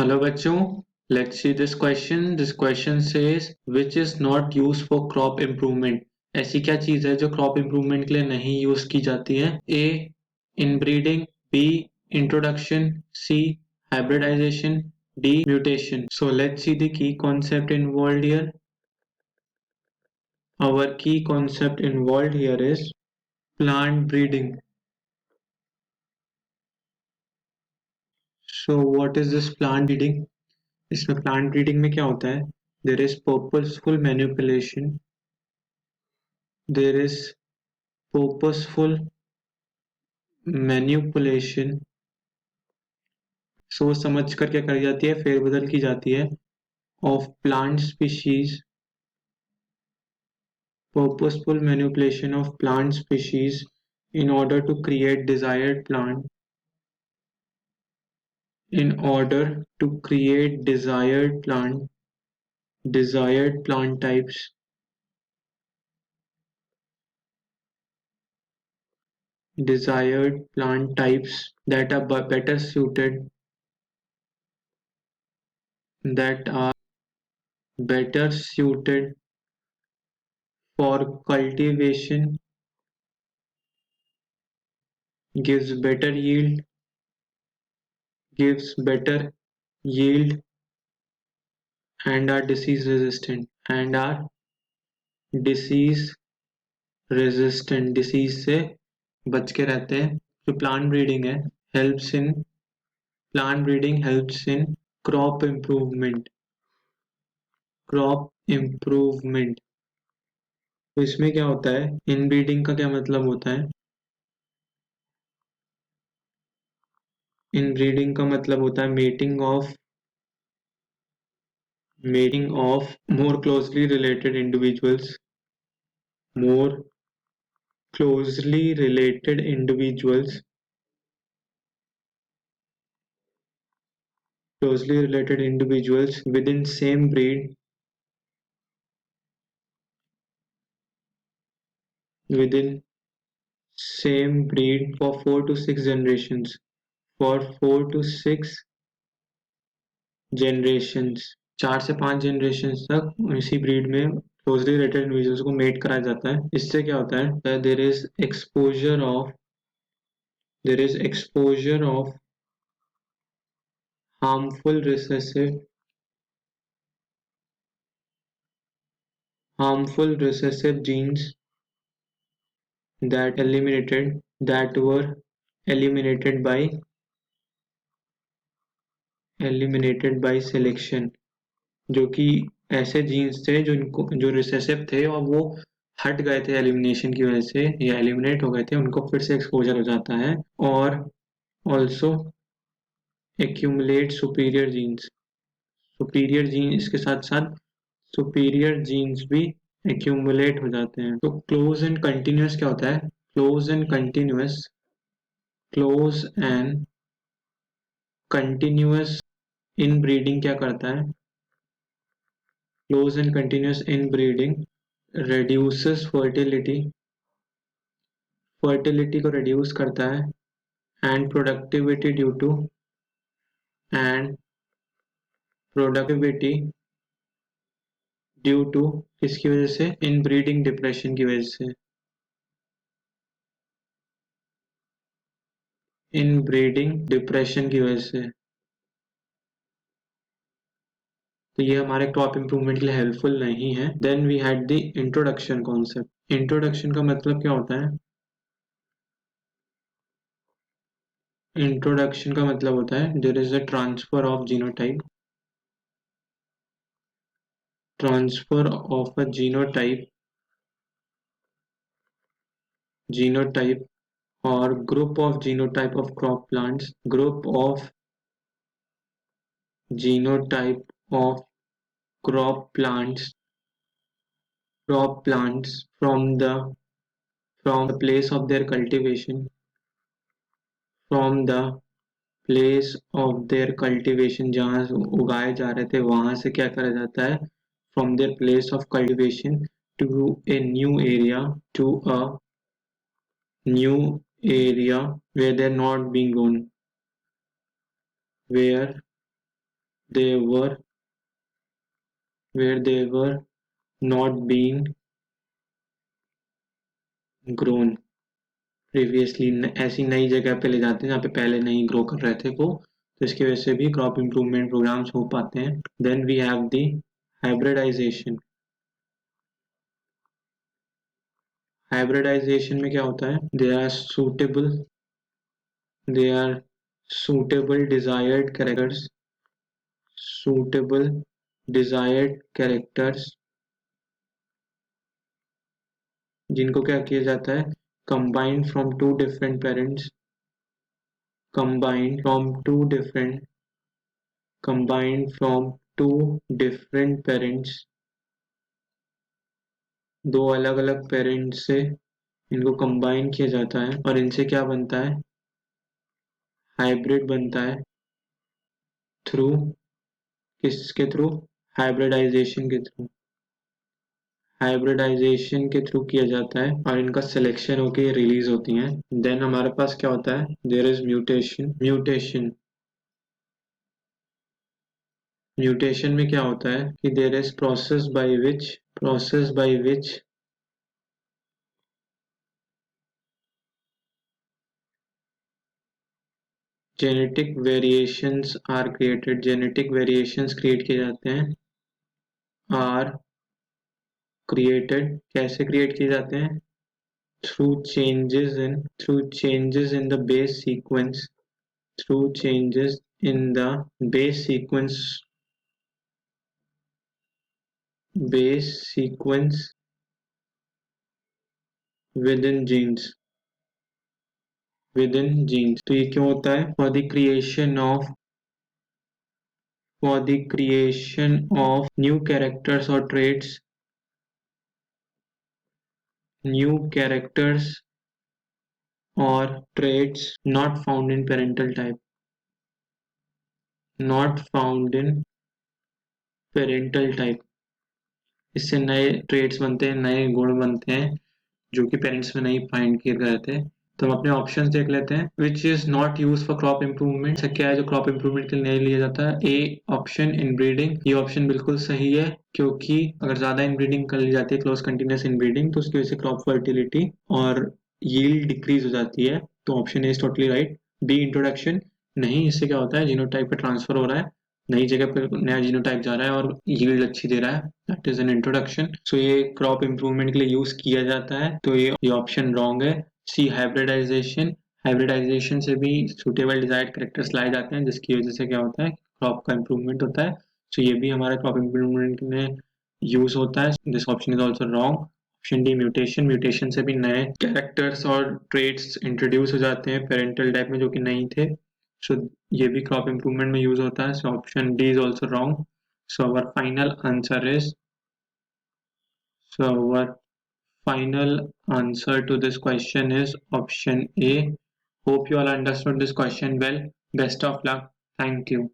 Hello bachcho, let's see this question. This question says which is not used for crop improvement. ऐसी क्या चीज है जो crop improvement के लिए नहीं यूज की जाती है? A. Inbreeding, B. Introduction, C. Hybridization, D. Mutation. So let's see the key concept involved here. Our key concept involved here is plant breeding. So what is this plant breeding? इसमें plant breeding में क्या होता है? There is purposeful manipulation, there is purposeful manipulation, सोच समझ कर क्या करी जाती है, फेरबदल की जाती है of plant species, purposeful manipulation of plant species in order to create desired plant, in order to create desired plant types, that are better suited, that are better suited for cultivation, gives better yield and are disease resistant, disease से बच के रहते हैं. जो plant breeding है helps in crop improvement. तो इसमें क्या होता है, इनब्रीडिंग का क्या मतलब होता है? इनब्रीडिंग का मतलब होता है mating of more closely related individuals within same breed for 4 to 6 generations. 4 से 5 जनरेशंस तक इसी ब्रीड में क्लोजली रिलेटेड इंडिविजुअल्स को मेट कराया जाता है. इससे क्या होता है, there is exposure of harmful recessive genes that were eliminated by selection. जो कि ऐसे जीन्स थे जो रिसेसिव थे और वो हट गए थे एलिमिनेशन की वजह से या एलिमिनेट हो गए थे, उनको फिर से एक्सपोजर हो जाता है. और ऑल्सो एक्यूमुलेट सुपीरियर जीन्स इसके साथ साथ सुपीरियर जीन्स भी एक्यूमुलेट हो जाते हैं. तो क्लोज एंड कंटिन्यूस क्या होता है? क्लोज एंड कंटिन्यूस इनब्रीडिंग क्या करता है? Close and continuous inbreeding reduces fertility को reduce करता है and productivity due to किसकी वजह से? इनब्रीडिंग डिप्रेशन की वजह से. तो ये हमारे क्रॉप इंप्रूवमेंट के लिए हेल्पफुल नहीं है. Then we had the introduction concept. Introduction का मतलब क्या होता है? इंट्रोडक्शन का मतलब होता है there is a transfer of genotype or group of genotype of crop plants from the place of their cultivation जहाँ उगाए जा रहे थे वहां से क्या करा जाता है? from their place of cultivation to a new area where they're not being grown, where they were not being grown previously, ऐसी नई जगह पे ले जाते हैं जहाँ पे पहले नहीं ग्रो कर रहे थे वो, तो इसकी वजह से भी क्रॉप इम्प्रूवमेंट प्रोग्राम्स हो पाते हैं। Then we have the hybridization. Hybridization में क्या होता है, they are suitable desired characters जिनको क्या किया जाता है, combined from two different parents, combined from two different parents, दो अलग अलग पेरेंट्स से इनको कंबाइन किया जाता है और इनसे क्या बनता है, हाइब्रिड बनता है, थ्रू किसके थ्रू, हाइब्रिडाइजेशन के थ्रू, हाइब्रिडाइजेशन के थ्रू किया जाता है और इनका सिलेक्शन होके रिलीज होती हैं। देन हमारे पास क्या होता है, देयर इज म्यूटेशन में क्या होता है कि there is process by which genetic variations are created, genetic variations create किए जाते हैं, आर क्रिएटेड, कैसे क्रिएट किए जाते हैं, through changes in the base sequence, through changes in the base sequence within genes, तो ये क्यों होता है, for the creation of new characters or traits, not found in parental type, not found in parental type, इससे नए trades बनते हैं, नए गुण बनते हैं जो कि पेरेंट्स में नहीं फाइंड किए गए थे। तो हम अपने ऑप्शंस देख लेते हैं, which is not use for crop improvement, क्या है जो क्रॉप इम्प्रूवमेंट के लिए नहीं लिया जाता है, ए ऑप्शन इनब्रीडिंग, ये ऑप्शन बिल्कुल सही है क्योंकि अगर ज्यादा इनब्रीडिंग कर ली जाती है, क्लोज कंटिन्यूस इनब्रीडिंग, तो उसकी वजह से क्रॉप फर्टिलिटी और यील्ड डिक्रीज हो जाती है, तो option A is totally right. B introduction, नहीं, इससे क्या होता है, जीनोटाइप का ट्रांसफर हो रहा है, नई जगह पर नया जीनोटाइप जा रहा है और यील्ड अच्छी दे रहा है, दैट इज एन इंट्रोडक्शन, सो ये क्रॉप इम्प्रूवमेंट के लिए यूज किया जाता है, तो ये ऑप्शन रॉन्ग है। सी हाइब्रिडाइजेशन से भी सुटेबल डिजायर्ड कैरेक्टर्स लाए जाते हैं जिसकी वजह से क्या होता है, क्रॉप का इम्प्रूवमेंट होता है, सो ये भी हमारे क्रॉप इम्प्रूवमेंट में यूज होता है, this option is also wrong. Option D mutation से भी नए कैरेक्टर्स और ट्रेड्स इंट्रोड्यूस हो जाते हैं पेरेंटल टाइप में जो कि नहीं थे, सो ये भी क्रॉप इम्प्रूवमेंट में यूज होता है, so option D is also wrong. So our final answer is so our final answer to this question is option A. Hope you all understood this question well. Best of luck. Thank you.